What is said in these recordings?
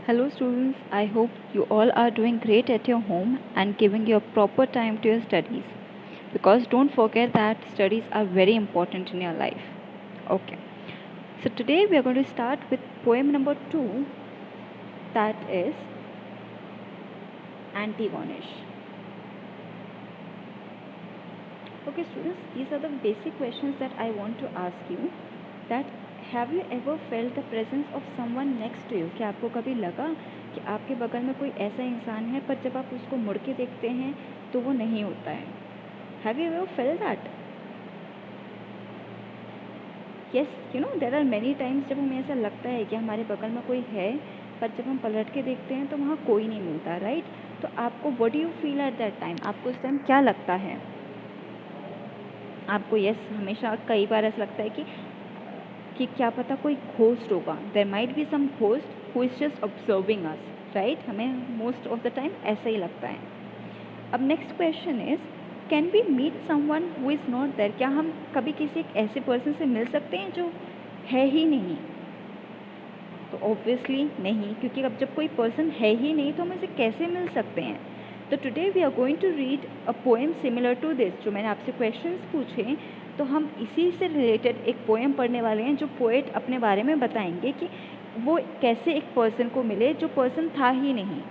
Hello students, I hope you all are doing great at your home and giving your proper time to your studies. Because don't forget that studies are very important in your life. Okay. So today we are going to start with poem number 2, that is Antigonish. Okay students, these are the basic questions that I want to ask you. That have you ever felt the presence of someone next to you? क्या आपको कभी लगा कि आपके बगल में कोई ऐसा इंसान है पर जब आप उसको मुड़ के देखते हैं तो वो नहीं होता है? Have you ever felt that? Yes, there are many times जब हमें ऐसा लगता है कि हमारे बगल में कोई है पर जब हम पलट के देखते हैं तो वहाँ कोई नहीं मिलता, राइट? तो आपको what do you feel at that time? आपको उस टाइम क्या लगता है? आपको हमेशा कई बार ऐसा लगता है कि क्या पता कोई घोस्ट होगा, there might be some ghost who is just observing us, right? हमें मोस्ट ऑफ द टाइम ऐसा ही लगता है. अब next question is, can we meet someone who is not there? क्या हम कभी किसी एक ऐसे पर्सन से मिल सकते हैं जो है ही नहीं? तो ऑब्वियसली नहीं, क्योंकि अब जब कोई पर्सन है ही नहीं तो हम इसे कैसे मिल सकते हैं? तो today we are going to read a poem similar to this. जो मैंने आपसे क्वेश्चंस पूछे तो हम इसी से रिलेटेड एक पोएम पढ़ने वाले हैं, जो पोएट अपने बारे में बताएंगे कि वो कैसे एक पर्सन को मिले जो पर्सन था ही नहीं.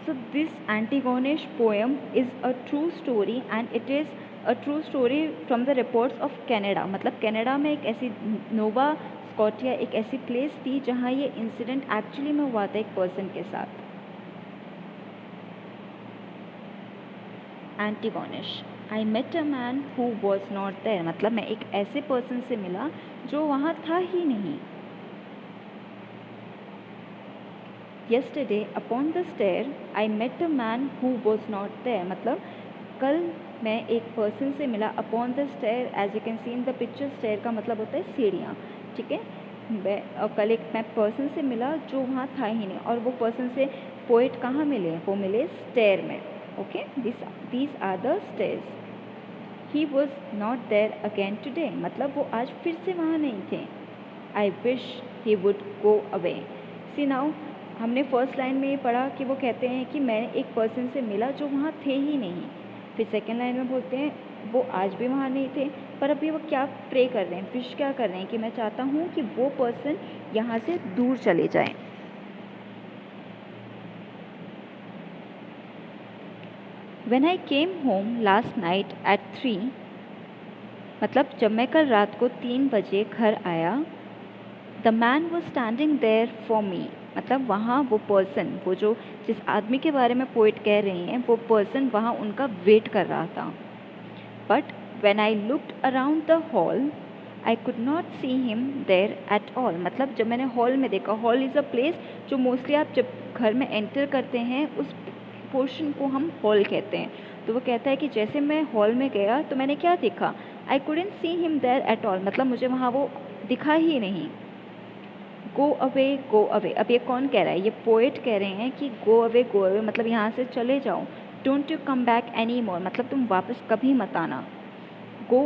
So this Antigonish poem is a true story and it is a true story from the reports of Canada. मतलब कनाडा में एक ऐसी नोवा स्कॉटिया एक ऐसी प्लेस थी जहाँ ये इंसिडेंट एक्चुअली में हुआ था एक पर्सन के साथ. Antigonish. I met a man who was not there. मतलब मैं एक ऐसे पर्सन से मिला जो वहाँ था ही नहीं. Yesterday upon the stair I met a man who was not there. मतलब कल मैं एक पर्सन से मिला. upon the stair as you can see in the picture, stair का मतलब होता है सीढ़ियाँ, ठीक है? कल एक मैं पर्सन से मिला जो वहाँ था ही नहीं, और वो पर्सन से पोएट कहाँ मिले? वो मिले स्टेयर में. Okay, these are the stairs. He was not there again today. मतलब वो आज फिर से वहाँ नहीं थे. I wish he would go away. See now, हमने फर्स्ट लाइन में ये पढ़ा कि वो कहते हैं कि मैं एक पर्सन से मिला जो वहाँ थे ही नहीं. फिर सेकेंड लाइन में बोलते हैं वो आज भी वहाँ नहीं थे, पर अभी वो क्या प्रे कर रहे हैं, विश क्या कर रहे हैं कि मैं चाहता हूँ कि वो पर्सन यहाँ से दूर चले जाए. When I came home last night at 3, मतलब जब मैं कल रात को 3 बजे घर आया, the man was standing there for me. मतलब वहाँ वो पर्सन, वो जो जिस आदमी के बारे में पोएट कह रही हैं, वो पर्सन वहाँ उनका वेट कर रहा था. But when I looked around the hall, I could not see him there at all. मतलब जब मैंने हॉल में देखा, हॉल इज़ अ प्लेस जो मोस्टली आप जब घर में एंटर करते हैं उस पोर्शन को हम हॉल कहते हैं. तो वो कहता है कि जैसे मैं हॉल में गया तो मैंने क्या देखा? I couldn't see him there at all. मतलब मुझे वहाँ वो दिखा ही नहीं. गो अवे, गो अवे. अब ये कौन कह रहा है? ये पोएट कह रहे हैं कि गो अवे मतलब यहाँ से चले जाओ. Don't you come back any more, मतलब तुम वापस कभी मत आना. Go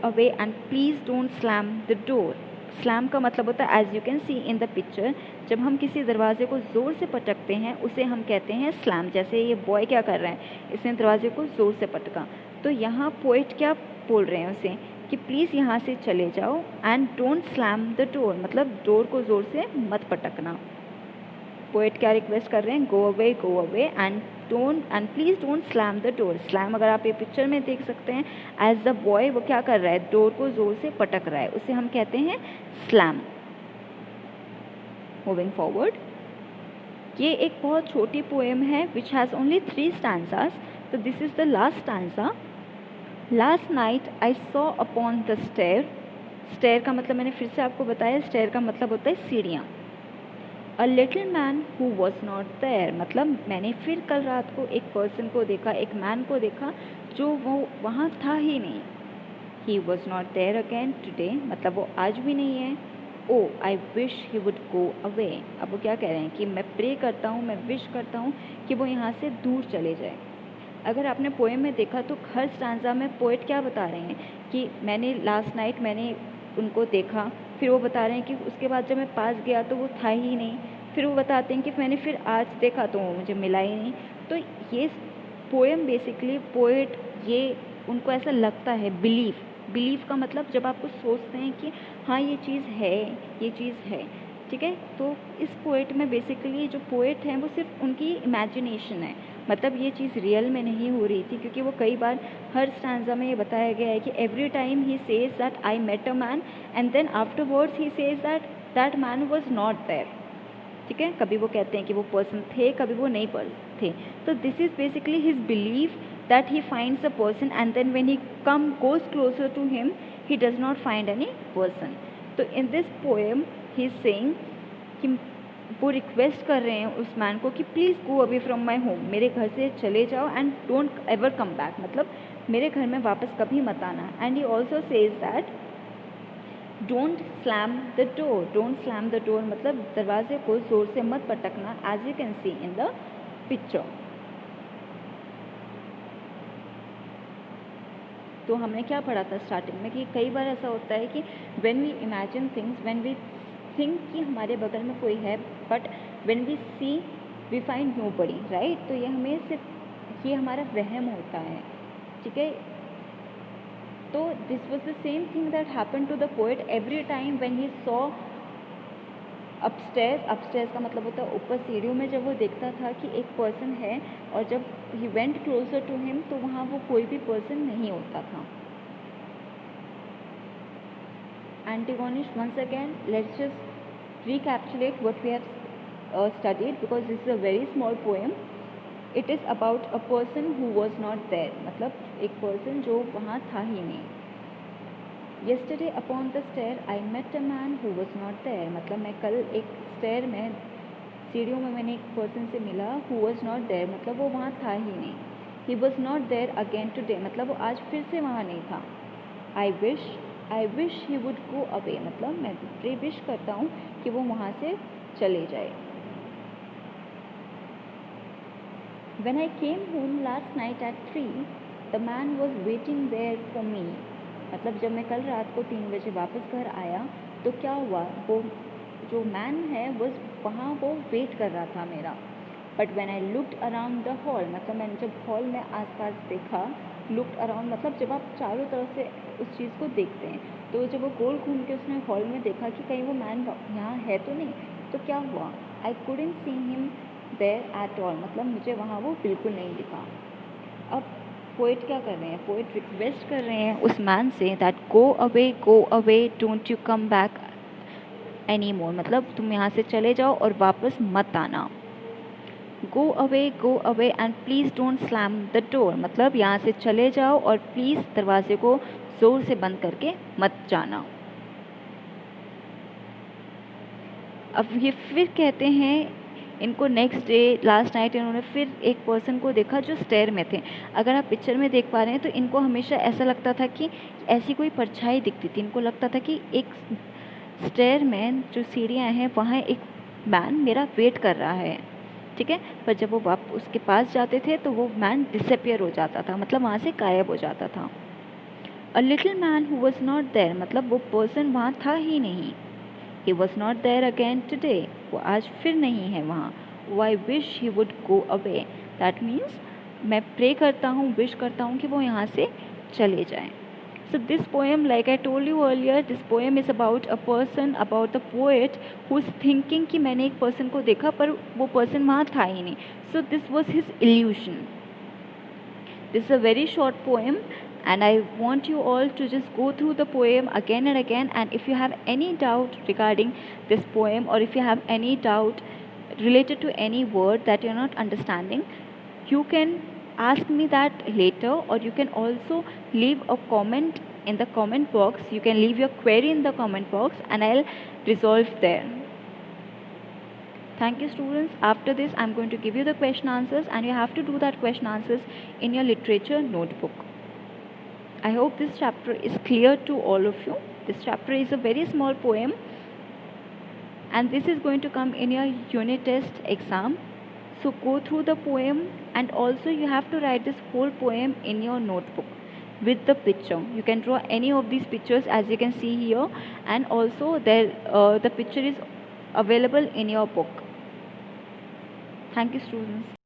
away and please don't slam the door. Slam का मतलब होता है, as you can see in the picture, जब हम किसी दरवाजे को ज़ोर से पटकते हैं उसे हम कहते हैं स्लैम. जैसे ये बॉय क्या कर रहे हैं, इसने दरवाजे को ज़ोर से पटका. तो यहाँ पोएट क्या बोल रहे हैं उसे कि प्लीज़ यहाँ से चले जाओ and don't slam the door, मतलब डोर को ज़ोर से मत पटकना. पोएट क्या रिक्वेस्ट कर रहे हैं? गो away and please don't slam the door. Slam अगर आप ये पिक्चर में देख सकते हैं, एज द बॉय वो क्या कर रहा है? डोर को ज़ोर से पटक रहा है, उसे हम कहते हैं स्लैम. मूविंग फॉरवर्ड, ये एक बहुत छोटी पोएम है विच हैज़ ओनली 3 स्टैंजास. तो this is the last stanza. Last night I saw upon the stair. Stair का मतलब मैंने फिर से आपको बताया, स्टेयर का मतलब होता है सीढ़ियाँ. A little man who was not there, मतलब मैंने फिर कल रात को एक पर्सन को देखा, एक मैन को देखा जो वो वहाँ था ही नहीं. He was not there again today, मतलब वो आज भी नहीं है. Oh I wish he would go away. अब वो क्या कह रहे हैं कि मैं प्रे करता हूँ, मैं विश करता हूँ कि वो यहाँ से दूर चले जाए. अगर आपने पोएम में देखा तो हर स्टांजा में पोएट क्या बता रहे हैं कि मैंने लास्ट नाइट मैंने उनको देखा, फिर वो बता रहे हैं कि उसके बाद जब मैं पास गया तो वो था ही नहीं, फिर वो बताते हैं कि मैंने फिर आज देखा तो वो मुझे मिला ही नहीं। तो ये पोएम बेसिकली पोएट ये उनको ऐसा लगता है, बिलीव का मतलब जब आप कुछ सोचते हैं कि हाँ ये चीज़ है, ये चीज़ है, ठीक है। तो इस पोएट में बेसिकली जो पोएट हैं वो सिर्फ उनकी इमेजिनेशन है, मतलब ये चीज़ रियल में नहीं हो रही थी, क्योंकि वो कई बार हर स्टैंजा में ये बताया गया है कि every time he says that I met a man and then afterwards he says that that man was not there, ठीक है। कभी वो कहते हैं कि वो पर्सन थे, कभी वो नहीं थे। तो this is basically his believe that he finds a person and then when he goes closer to him he does not find any person. तो in this poem he is saying कि वो request कर रहे हैं उस man को कि please go away from my home, मेरे घर से चले जाओ and don't ever come back, मतलब मेरे घर में वापस कभी मत आना। And he also says that don't slam the door, मतलब दरवाजे को ज़ोर से मत पटकना, as you can see in the picture. तो हमने क्या पढ़ा था स्टार्टिंग में कि कई बार ऐसा होता है कि when we imagine things, when we think कि हमारे बगल में कोई है, but when we see we find nobody, right. तो ये हमें सिर्फ ये हमारा वहम होता है, ठीक है। तो this was the same thing that happen to the poet every time when he saw upstairs का मतलब होता है ऊपर सीढ़ियों में, जब वो देखता था कि एक पर्सन है और जब he went closer to him तो वहाँ वो कोई भी पर्सन नहीं होता था। Antigonish, once again let's just recapitulate what we have studied, because this is a very small poem. It is about a person who was not there, मतलब एक person जो वहाँ था ही नहीं। Yesterday upon the stair I met a man who was not there, मतलब मैं कल एक stair में सीढ़ियों में मैंने एक person से मिला, who was not there मतलब वो वहाँ था ही नहीं। He was not there again today, मतलब वो आज फिर से वहाँ नहीं था। I wish he would go away, मतलब मैं विश करता हूँ कि वो वहाँ से चले जाए। When I came home last night at 3, the man was waiting there for me, मतलब जब मैं कल रात को 3 बजे वापस घर आया तो क्या हुआ, वो जो मैन है वहाँ वो वेट कर रहा था मेरा। But when I looked around the hall, मतलब मैंने जब हॉल में आसपास देखा, looked around मतलब जब आप चारों तरफ से उस चीज़ को देखते हैं, तो जब वो गोल घूम के उसने हॉल में देखा कि कहीं वो मैन यहाँ है तो नहीं, तो क्या हुआ, I couldn't see him there at all, मतलब मुझे वहाँ वो बिल्कुल नहीं दिखा। अब पोएट क्या कर रहे हैं, पोएट रिक्वेस्ट कर रहे हैं उस man say that go away don't you come back any more, मतलब तुम यहाँ से चले जाओ और वापस मत आना। Go away and please don't slam the door, मतलब यहाँ से चले जाओ और प्लीज़ दरवाजे को ज़ोर से बंद करके मत जाना। अब ये फिर कहते हैं इनको नेक्स्ट डे लास्ट नाइट इन्होंने फिर एक पर्सन को देखा जो स्टेयर में थे। अगर आप पिक्चर में देख पा रहे हैं तो इनको हमेशा ऐसा लगता था कि ऐसी कोई परछाई दिखती थी, इनको लगता था कि एक स्टेयर में जो सीढ़ियाँ हैं वहाँ एक मैन मेरा वेट कर रहा है, ठीक है। पर जब वो वापस उसके पास जाते थे तो वो मैन डिसअपियर हो जाता था, मतलब वहाँ से गायब हो जाता था। A little man who was not there, मतलब वो पर्सन वहाँ था ही नहीं। He was not there again today, वो आज फिर नहीं है वहाँ। I wish he would go away, that means मैं प्रे करता हूँ, विश करता हूँ कि वो यहाँ से चले जाएं। So this poem, like I told you earlier, this poem is about a person, about the poet who is thinking कि मैंने एक person को देखा पर वो person वहाँ था ही नहीं। So this was his illusion. This is a very short poem and I want you all to just go through the poem again and again, and if you have any doubt regarding this poem or if you have any doubt related to any word that you're not understanding, you can ask me that later, or you can also leave a comment in the comment box. You can leave your query in the comment box and I'll resolve there. Thank you students. After this I'm going to give you the question answers and you have to do that question answers in your literature notebook. I hope this chapter is clear to all of you. This chapter is a very small poem and this is going to come in your unit test exam. So go through the poem and also you have to write this whole poem in your notebook. with the picture. You can draw any of these pictures as you can see here, and also the picture is available in your book. Thank you, students.